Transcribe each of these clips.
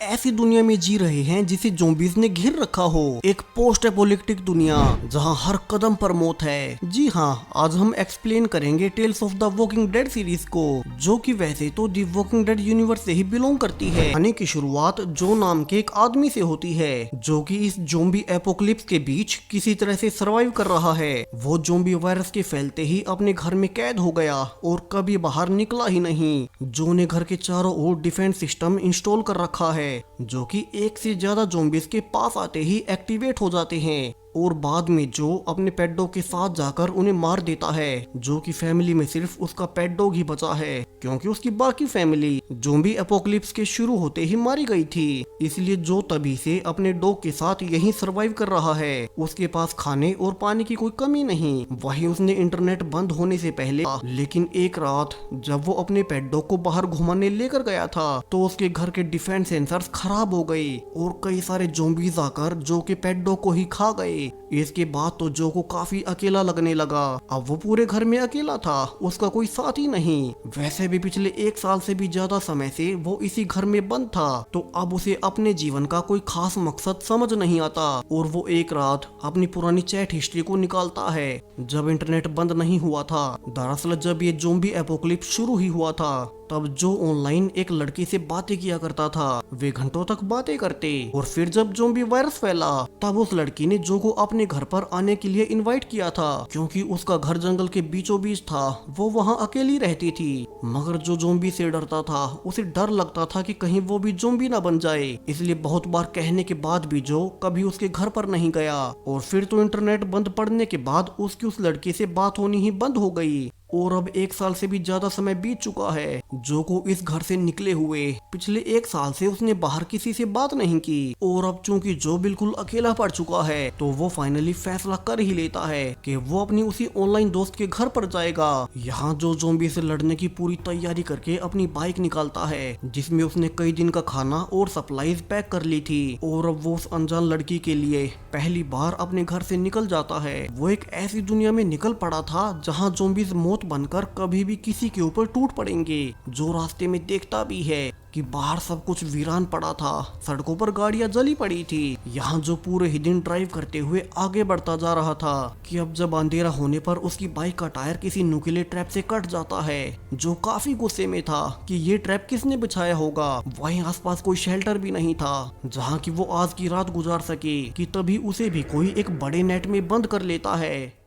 ऐसी दुनिया में जी रहे हैं जिसे ज़ॉम्बीज़ ने घेर रखा हो। एक पोस्ट एपोलिप्टिक दुनिया जहां हर कदम पर मौत है। जी हाँ, आज हम एक्सप्लेन करेंगे Tales of the Walking Dead series को, जो कि वैसे तो द वॉकिंग डेड यूनिवर्स से ही बिलोंग करती है। कहानी की शुरुआत जो नाम के एक आदमी से होती है, जो कि इस ज़ॉम्बी एपोकलिप्स के बीच किसी तरह से सरवाइव कर रहा है। वो ज़ॉम्बी वायरस के फैलते ही अपने घर में कैद हो गया और कभी बाहर निकला ही नहीं। जो ने घर के चारों ओर डिफेंस सिस्टम इंस्टॉल कर रखा है, जो कि एक से ज्यादा ज़ॉम्बीज़ के पास आते ही एक्टिवेट हो जाते हैं और बाद में जो अपने पेट डॉग के साथ जाकर उन्हें मार देता है, जो कि फैमिली में सिर्फ उसका पेट डॉग ही बचा है, क्योंकि उसकी बाकी फैमिली ज़ॉम्बी एपोकलिप्स के शुरू होते ही मारी गई थी। इसलिए जो तभी से अपने डॉग के साथ यहीं सरवाइव कर रहा है। उसके पास खाने और पानी की कोई कमी नहीं। वहीं उसने इंटरनेट बंद होने से पहले, लेकिन एक रात जब वो अपने पेट डॉग को बाहर घुमाने लेकर गया था, तो उसके घर के डिफेंस सेंसर्स खराब हो गए और कई सारे ज़ॉम्बीज़ आकर जो के पेट डॉग को ही खा गए। इसके बाद तो जो को काफी अकेला लगने लगा। अब वो पूरे घर में अकेला था, उसका कोई साथ ही नहीं। वैसे भी पिछले 1 साल से भी ज्यादा समय से वो इसी घर में बंद था, तो अब उसे अपने जीवन का कोई खास मकसद समझ नहीं आता और वो एक रात अपनी पुरानी चैट हिस्ट्री को निकालता है, जब इंटरनेट बंद नहीं हुआ था। दरअसल जब ये ज़ॉम्बी एपोकलिप्स शुरू ही हुआ था, तब जो ऑनलाइन एक लड़की से बातें किया करता था, वे घंटों तक बातें करते। और फिर जब ज़ॉम्बी वायरस फैला, तब उस लड़की ने जो को अपने घर पर आने के लिए इनवाइट किया था, क्योंकि उसका घर जंगल के बीचों बीच था। वो वहाँ अकेली रहती थी, मगर जो ज़ॉम्बी से डरता था, उसे डर लगता था कि कहीं वो भी ज़ॉम्बी ना बन जाए। इसलिए बहुत बार कहने के बाद भी जो कभी उसके घर पर नहीं गया। और फिर तो इंटरनेट बंद पड़ने के बाद उसकी उस लड़की से बात होनी ही बंद हो गई। और अब 1 साल से भी ज्यादा समय बीत चुका है जो को इस घर से निकले हुए। पिछले 1 साल से उसने बाहर किसी से बात नहीं की, और अब चूंकि जो बिल्कुल अकेला पड़ चुका है, तो वो फाइनली फैसला कर ही लेता है कि वो अपनी उसी ऑनलाइन दोस्त के घर पर जाएगा। यहाँ जो ज़ॉम्बी से लड़ने की पूरी तैयारी करके अपनी बाइक निकालता है, जिसमें उसने कई दिन का खाना और सप्लाईज पैक कर ली थी। और अब वो उस अनजान लड़की के लिए पहली बार अपने घर से निकल जाता है। वो एक ऐसी दुनिया में निकल पड़ा था जहाँ ज़ॉम्बीज़ मौत बनकर कभी भी किसी के ऊपर टूट पड़ेंगे। जो रास्ते में देखता भी है कि बाहर सब कुछ वीरान पड़ा था, सड़कों पर गाड़ियां जली पड़ी थी। यहाँ जो पूरे ही दिन ड्राइव करते हुए आगे बढ़ता जा रहा था कि अब जब अंधेरा होने पर उसकी बाइक का टायर किसी नुकीले ट्रैप से कट जाता है। जो काफी गुस्से में था कि ये ट्रैप किसने बिछाया होगा। वहीं आसपास कोई शेल्टर भी नहीं था जहाँ की वो आज की रात गुजार सके, कि तभी उसे भी कोई एक बड़े नेट में बंद कर लेता है।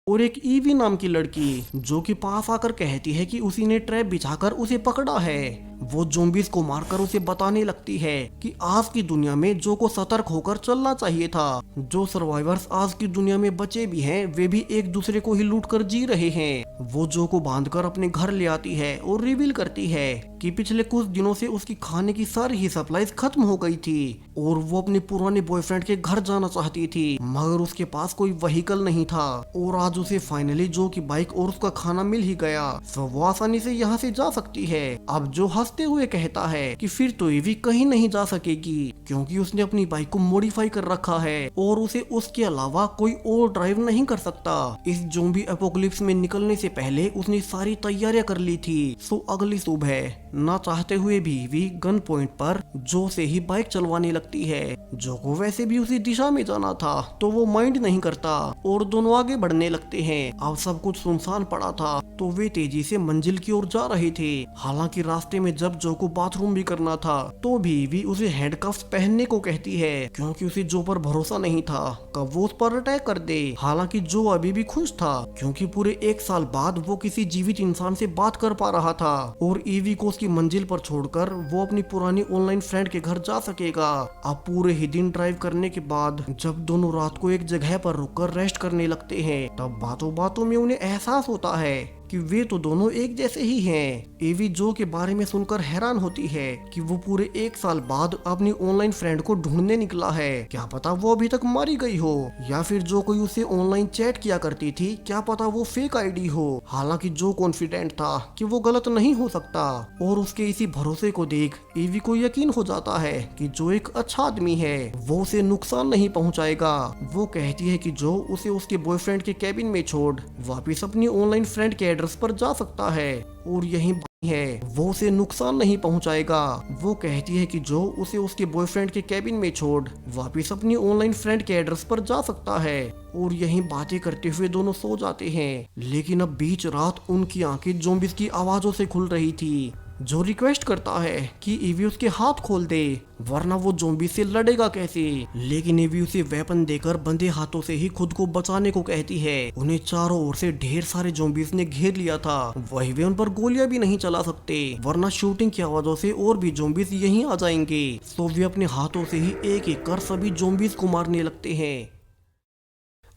और एक ईवी नाम की लड़की जो कि पास आकर कहती है कि उसी ने ट्रैप बिछाकर उसे पकड़ा है। वो ज़ॉम्बीज़ को मारकर उसे बताने लगती है कि आज की दुनिया में जो को सतर्क होकर चलना चाहिए था। जो सर्वाइवर्स आज की दुनिया में बचे भी हैं, वे भी एक दूसरे को ही लूट कर जी रहे हैं। वो जो को बांधकर अपने घर ले आती है और रिवील करती है कि पिछले कुछ दिनों से उसकी खाने की सारी ही सप्लाईज खत्म हो गई थी और वो अपने पुराने बॉयफ्रेंड के घर जाना चाहती थी, मगर उसके पास कोई व्हीकल नहीं था। और आज उसे फाइनली जो की बाइक और उसका खाना मिल ही गया, तो वो आसानी से यहाँ से जा सकती है। अब जो हंसते हुए कहता है कि फिर तो ईवी कहीं नहीं जा सकेगी, क्योंकि उसने अपनी बाइक को मॉडिफाई कर रखा है और उसे उसके अलावा कोई और ड्राइव नहीं कर सकता। इस ज़ॉम्बी एपोकलिप्स में निकलने से पहले उसने सारी तैयारियां कर ली थी। सो अगली सुबह ना चाहते हुए भी ईवी गन पॉइंट पर जो से ही बाइक चलवाने लगती है। जो को वैसे भी उसी दिशा में जाना था, तो वो माइंड नहीं करता और दोनों आगे बढ़ने लगते हैं। अब सब कुछ सुनसान पड़ा था, तो वे तेजी से मंजिल की ओर जा रहे थे। हालांकि रास्ते में जब जो को बाथरूम भी करना था, तो भी ईवी उसे हैंडकफ्स पहनने को कहती है, क्योंकि उसे जो पर भरोसा नहीं था कब वो उस पर अटैक कर दे। हालांकि जो अभी भी खुश था, क्योंकि पूरे 1 साल बाद वो किसी जीवित इंसान से बात कर पा रहा था और ईवी को उसकी मंजिल पर छोड़कर वो अपनी पुरानी ऑनलाइन फ्रेंड के घर जा सकेगा। अब पूरे ही दिन ड्राइव करने के बाद जब दोनों रात को एक जगह पर रुककर रेस्ट करने लगते हैं, तब बातों बातों में उन्हें एहसास होता है कि वे तो दोनों एक जैसे ही हैं। एवी जो के बारे में सुनकर हैरान होती है कि वो पूरे 1 साल बाद अपनी ऑनलाइन फ्रेंड को ढूंढने निकला है। क्या पता वो अभी तक मारी गई हो, या फिर जो कोई उसे ऑनलाइन चैट किया करती थी, क्या पता वो फेक आईडी हो। हालांकि जो कॉन्फिडेंट था कि वो गलत नहीं हो सकता, और उसके इसी भरोसे को देख एवी को यकीन हो जाता है कि जो एक अच्छा आदमी है, वो उसे नुकसान नहीं पहुंचाएगा। वो कहती है कि जो उसे उसके बॉयफ्रेंड के कैबिन में छोड़ वापिस अपनी ऑनलाइन फ्रेंड के एड्रेस पर जा सकता है और यही है वो उसे नुकसान नहीं पहुंचाएगा। वो कहती है कि जो उसे उसके बॉयफ्रेंड के कैबिन में छोड़ वापस अपनी ऑनलाइन फ्रेंड के एड्रेस पर जा सकता है और यही बातें करते हुए दोनों सो जाते हैं। लेकिन अब बीच रात उनकी आंखें ज़ॉम्बीज़ की आवाजों से खुल रही थी, जो रिक्वेस्ट करता है कि ईवी उसके हाथ खोल दे वरना वो ज़ॉम्बी से लड़ेगा कैसे। लेकिन ईवी उसे वेपन देकर बंधे हाथों से ही खुद को बचाने को कहती है। उन्हें चारों ओर से ढेर सारे ज़ॉम्बीज़ ने घेर लिया था, वही वे उन पर गोलियां भी नहीं चला सकते वरना शूटिंग की आवाजों से और भी ज़ॉम्बीज़ यहीं आ जाएंगे। तो वे अपने हाथों से ही एक एक कर सभी ज़ॉम्बीज़ को मारने लगते हैं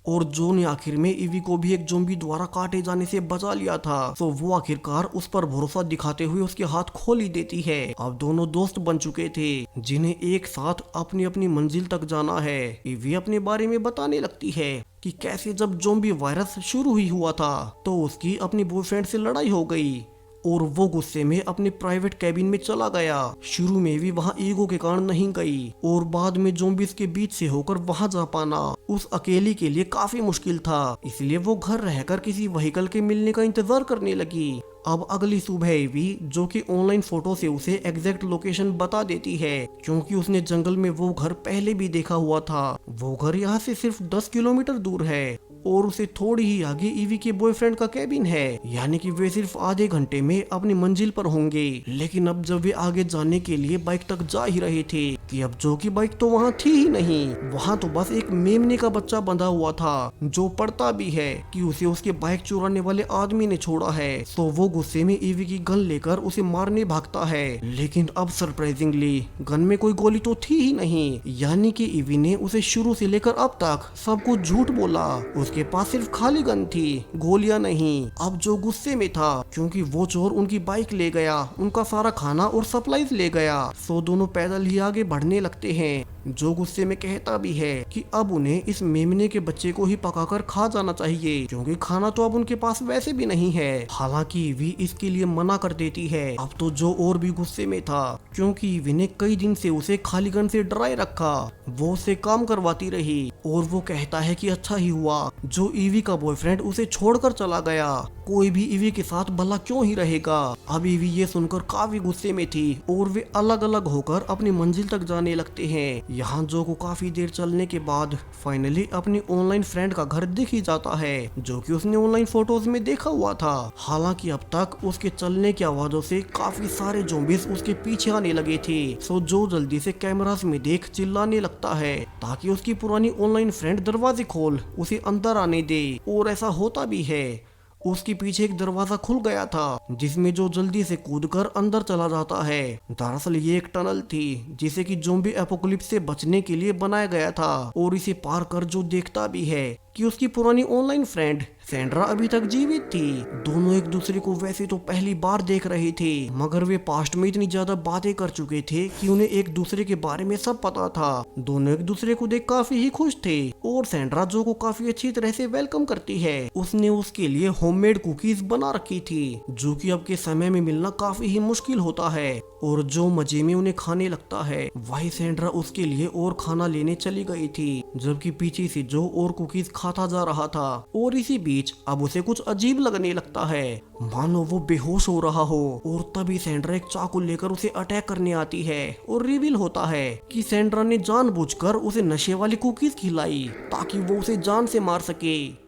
और जो ने आखिर में ईवी को भी एक ज़ॉम्बी द्वारा काटे जाने से बचा लिया था, तो वो आखिरकार उस पर भरोसा दिखाते हुए उसके हाथ खोल ही देती है। अब दोनों दोस्त बन चुके थे जिन्हें एक साथ अपनी अपनी मंजिल तक जाना है। ईवी अपने बारे में बताने लगती है कि कैसे जब ज़ॉम्बी वायरस शुरू ही हुआ था तो उसकी अपनी बॉयफ्रेंड से लड़ाई हो गई और वो गुस्से में अपने प्राइवेट कैबिन में चला गया। शुरू में भी वहाँ ईगो के कारण नहीं गई और बाद में ज़ॉम्बीज़ के बीच से होकर वहाँ जा पाना उस अकेली के लिए काफी मुश्किल था, इसलिए वो घर रहकर किसी व्हीकल के मिलने का इंतजार करने लगी। अब अगली सुबह भी जो कि ऑनलाइन फोटो से उसे एग्जैक्ट लोकेशन बता देती है, क्योंकि उसने जंगल में वो घर पहले भी देखा हुआ था। वो घर यहाँ से सिर्फ 10 किलोमीटर दूर है और उसे थोड़ी ही आगे ईवी के बॉयफ्रेंड का कैबिन है, यानी कि वे सिर्फ आधे घंटे में अपनी मंजिल पर होंगे। लेकिन अब जब वे आगे जाने के लिए बाइक तक जा ही रहे थे कि अब जो की बाइक तो वहाँ थी ही नहीं, वहाँ तो बस एक मेमने का बच्चा बंधा हुआ था जो पढ़ता भी है कि उसे उसके बाइक चुराने वाले आदमी ने छोड़ा है। तो वो गुस्से में ईवी की गन लेकर उसे मारने भागता है, लेकिन अब सरप्राइजिंगली गन में कोई गोली तो थी ही नहीं, यानी कि ईवी ने उसे शुरू से लेकर अब तक सब कुछ झूठ बोला। उसके पास सिर्फ खाली गन थी, गोलियां नहीं। अब जो गुस्से में था क्योंकि वो चोर उनकी बाइक ले गया, उनका सारा खाना और सप्लाईज ले गया, सो दोनों पैदल ही आगे बढ़ने लगते हैं। जो गुस्से में कहता भी है कि अब उन्हें इस मेमने के बच्चे को ही पकाकर खा जाना चाहिए, क्योंकि खाना तो अब उनके पास वैसे भी नहीं है। हालांकि ईवी इसके लिए मना कर देती है। अब तो जो और भी गुस्से में था, क्योंकि ईवी ने कई दिन से उसे खाली गन से डराए रखा, वो उसे काम करवाती रही और वो कहता है कि अच्छा ही हुआ जो ईवी का बॉयफ्रेंड उसे छोड़कर चला गया, कोई भी ईवी के साथ भला क्यों ही रहेगा। अब ईवी ये सुनकर काफी गुस्से में थी और वे अलग अलग होकर अपनी मंजिल तक जाने लगते हैं। यहाँ जो को काफी देर चलने के बाद फाइनली अपनी ऑनलाइन फ्रेंड का घर दिख ही जाता है, जो कि उसने ऑनलाइन फोटोज में देखा हुआ था। हालांकि अब तक उसके चलने की आवाजों से काफी सारे ज़ॉम्बीज़ उसके पीछे आने लगे थे। सो जो जल्दी से कैमरास में देख चिल्लाने लगता है ताकि उसकी पुरानी ऑनलाइन फ्रेंड दरवाजे खोल उसे अंदर आने दे, और ऐसा होता भी है। उसके पीछे एक दरवाजा खुल गया था जिसमें जो जल्दी से कूदकर अंदर चला जाता है। दरअसल ये एक टनल थी जिसे कि ज़ॉम्बी एपोकलिप्स से बचने के लिए बनाया गया था, और इसे पार कर जो देखता भी है कि उसकी पुरानी ऑनलाइन फ्रेंड सैंड्रा अभी तक जीवित थी। दोनों एक दूसरे को वैसे तो पहली बार देख रहे थे, मगर वे पास्ट में इतनी ज्यादा बातें कर चुके थे कि उन्हें एक दूसरे के बारे में सब पता था। दोनों एक दूसरे को देख काफी ही खुश थे और सैंड्रा जो को काफी अच्छी तरह से वेलकम करती है। उसने उसके लिए होममेड कुकीज बना रखी थी जो कि अब के समय में मिलना काफी ही मुश्किल होता है, और जो मजे में उन्हें खाने लगता है वही सैंड्रा उसके लिए और खाना लेने चली गई थी, जबकि पीछे से जो और कुकीज खाता जा रहा था। और इसी बीच अब उसे कुछ अजीब लगने लगता है, मानो वो बेहोश हो रहा हो, और तभी सैंड्रा एक चाकू लेकर उसे अटैक करने आती है और रिवील होता है कि सैंड्रा ने जानबूझकर उसे नशे वाली कुकीज खिलाई ताकि वो उसे जान से मार सके।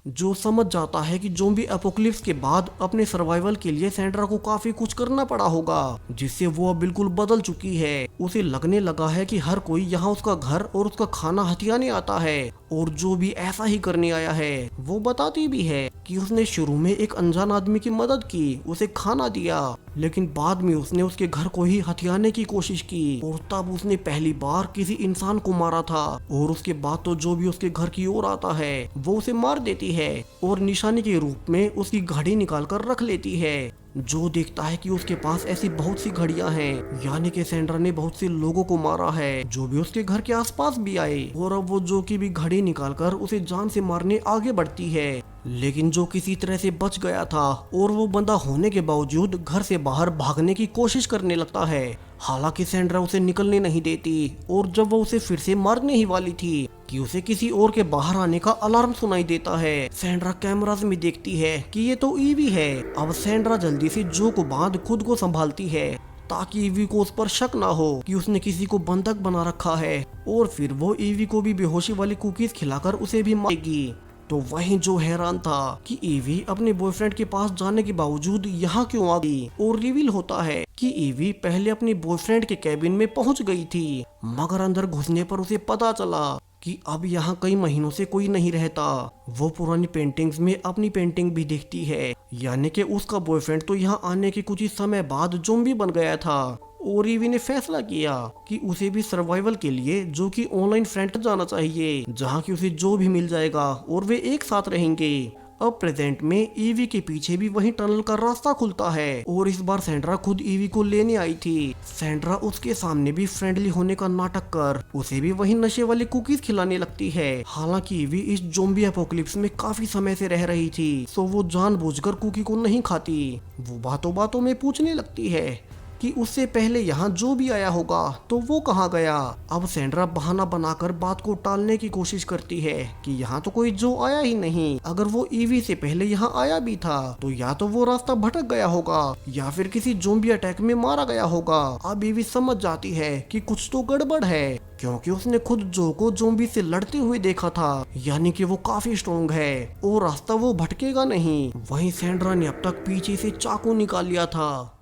जो समझ जाता है कि ज़ॉम्बी एपोकलिप्स के बाद अपने सर्वाइवल के लिए सैंड्रा को काफी कुछ करना पड़ा होगा, जिससे वो अब बिल्कुल बदल चुकी है। उसे लगने लगा है कि हर कोई यहाँ उसका घर और उसका खाना हथियाने आता है, और जो भी ऐसा ही करने आया है वो बताती भी है कि उसने शुरू में एक अनजान आदमी की मदद की, उसे खाना दिया, लेकिन बाद में उसने उसके घर को ही हथियाने की कोशिश की, और तब उसने पहली बार किसी इंसान को मारा था। और उसके बाद तो जो भी उसके घर की ओर आता है वो उसे मार देती है और निशाने के रूप में उसकी घड़ी निकाल कर रख लेती है। जो देखता है कि उसके पास ऐसी बहुत सी घड़ियां हैं, यानी कि सैंड्रा ने बहुत से लोगों को मारा है जो भी उसके घर के आसपास भी आए, और अब वो जो की भी घड़ी निकालकर उसे जान से मारने आगे बढ़ती है। लेकिन जो किसी तरह से बच गया था और वो बंदा होने के बावजूद घर से बाहर भागने की कोशिश करने लगता है। हालांकि सैंड्रा उसे निकलने नहीं देती, और जब वो उसे फिर से मारने ही वाली थी कि उसे किसी और के बाहर आने का अलार्म सुनाई देता है। सैंड्रा कैमरास में देखती है कि ये तो ईवी है। अब सैंड्रा जल्दी से जो को बांध खुद को संभालती है ताकि ईवी को उस पर शक ना हो कि उसने किसी को बंधक बना रखा है, और फिर वो ईवी को भी बेहोशी वाली कुकीज खिलाकर उसे भी मारेगी। तो वहीं जो हैरान था कि ईवी अपने बॉयफ्रेंड के पास जाने के बावजूद यहाँ क्यों आ गई, और रिवील होता है कि ईवी पहले अपने बॉयफ्रेंड के कैबिन में पहुंच गई थी, मगर अंदर घुसने पर उसे पता चला कि अब यहाँ कई महीनों से कोई नहीं रहता। वो पुरानी पेंटिंग्स में अपनी पेंटिंग भी देखती है, यानी कि उसका बॉयफ्रेंड तो यहाँ आने के कुछ ही समय बाद ज़ॉम्बी बन गया था। और ईवी ने फैसला किया कि उसे भी सर्वाइवल के लिए जो कि ऑनलाइन फ्रंट जाना चाहिए, जहाँ की उसे जो भी मिल जाएगा और वे एक साथ रहेंगे। अब प्रेजेंट में ईवी के पीछे भी वही टनल का रास्ता खुलता है, और इस बार सैंड्रा खुद ईवी को लेने आई थी। सैंड्रा उसके सामने भी फ्रेंडली होने का नाटक कर उसे भी वही नशे वाली कुकीज खिलाने लगती है। हालांकि ईवी इस ज़ॉम्बी एपोकलिप्स में काफी समय से रह रही थी, सो वो जानबूझकर कुकी को नहीं खाती। वो बातों बातों में पूछने लगती है कि उससे पहले यहाँ जो भी आया होगा तो वो कहाँ गया। अब सैंड्रा बहाना बनाकर बात को टालने की कोशिश करती है कि यहाँ तो कोई जो आया ही नहीं। अगर वो ईवी से पहले यहाँ आया भी था तो या तो वो रास्ता भटक गया होगा या फिर किसी ज़ॉम्बी अटैक में मारा गया होगा। अब ईवी समझ जाती है कि कुछ तो गड़बड़ है, क्योंकि उसने खुद जो को ज़ॉम्बी से लड़ते हुए देखा था, यानी कि वो काफी स्ट्रॉन्ग है और रास्ता वो भटकेगा नहीं। वहीं सैंड्रा ने अब तक पीछे से चाकू निकाल लिया था,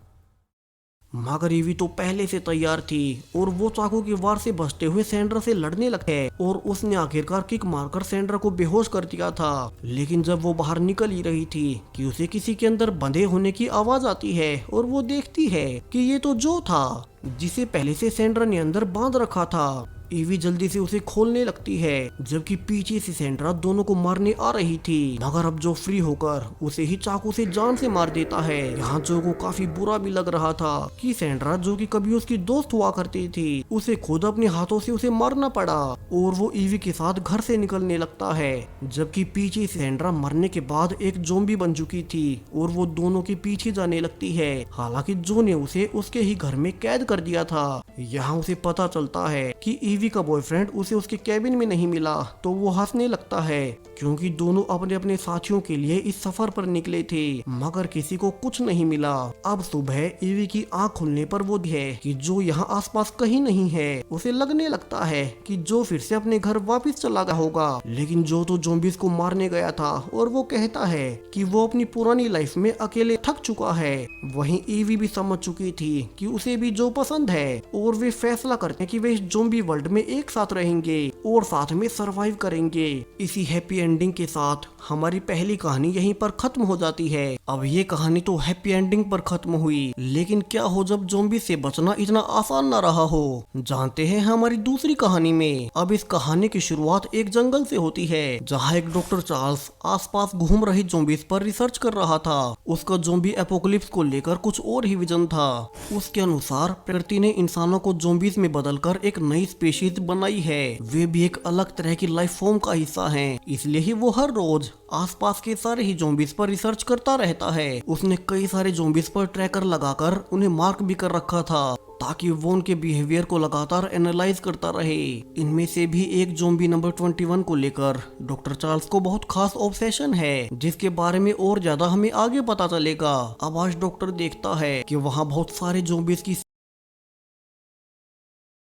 मगर ईवी तो पहले से तैयार थी और वो चाकू की वार से बचते हुए सैंड्रा से लड़ने लगते और उसने आखिरकार किक मारकर सैंड्रा को बेहोश कर दिया था। लेकिन जब वो बाहर निकल ही रही थी कि उसे किसी के अंदर बंधे होने की आवाज आती है और वो देखती है कि ये तो जो था जिसे पहले से सैंड्रा ने अंदर बांध रखा था। ईवी जल्दी से उसे खोलने लगती है, जबकि पीछे से सैंड्रा दोनों को मारने आ रही थी, मगर अब जो फ्री होकर उसे ही चाकू से जान से मार देता है। यहाँ जो को काफी बुरा भी लग रहा था कि सैंड्रा जो कि कभी उसकी दोस्त हुआ करती थी, उसे खुद अपने हाथों से उसे मारना पड़ा, और वो ईवी के साथ घर से निकलने लगता है। जबकि पीछे सैंड्रा मरने के बाद एक ज़ॉम्बी बन चुकी थी और वो दोनों के पीछे जाने लगती है। हालांकि जो ने उसे उसके ही घर में कैद कर दिया था। यहाँ उसे पता चलता है कि ईवी का बॉयफ्रेंड उसे उसके कैबिन में नहीं मिला, तो वो हंसने लगता है, क्योंकि दोनों अपने अपने साथियों के लिए इस सफर पर निकले थे, मगर किसी को कुछ नहीं मिला। अब सुबह ईवी की आंख खुलने पर वो है कि जो यहाँ आसपास कहीं नहीं है। उसे लगने लगता है कि जो फिर से अपने घर वापस चला गया होगा, लेकिन जो तो ज़ॉम्बीज़ को मारने गया था, और वो कहता है कि वो अपनी पुरानी लाइफ में अकेले थक चुका है। वहीं ईवी भी समझ चुकी थी कि उसे भी जो पसंद है, और वे फैसला करते हैं कि वे इस ज़ॉम्बी वर्ल्ड में एक साथ रहेंगे और साथ में सरवाइव करेंगे। इसी हैप्पी एंडिंग के साथ हमारी पहली कहानी यहीं पर खत्म हो जाती है। अब ये कहानी तो हैप्पी एंडिंग पर खत्म हुई, लेकिन क्या हो जब ज़ॉम्बी से बचना इतना आसान ना रहा हो। जानते हैं हमारी दूसरी कहानी में। अब इस कहानी की शुरुआत एक जंगल से होती है, जहाँ एक डॉक्टर चार्ल्स आसपास घूम रही ज़ॉम्बीज़ पर रिसर्च कर रहा था। उसका ज़ॉम्बी एपोकलिप्स को लेकर कुछ और ही विजन था। उसके अनुसार प्रकृति ने इंसानों को ज़ॉम्बीज़ में बदलकर एक नई स्पीशीज बनाई है। वे भी एक अलग तरह की लाइफ फॉर्म का हिस्सा हैं, इसलिए ही वो हर रोज आसपास के सारे ही ज़ॉम्बीज़ पर रिसर्च करता रहता है। उसने कई सारे ज़ॉम्बीज़ पर ट्रैकर लगाकर उन्हें मार्क भी कर रखा था, ताकि वो उनके बिहेवियर को लगातार एनालाइज करता रहे। इनमें से भी एक ज़ॉम्बी नंबर 21 को लेकर डॉक्टर चार्ल्स को बहुत खास ऑब्सेशन है, जिसके बारे में और ज्यादा हमें आगे पता चलेगा। अब आज डॉक्टर देखता है कि वहाँ बहुत सारे ज़ॉम्बीज़ की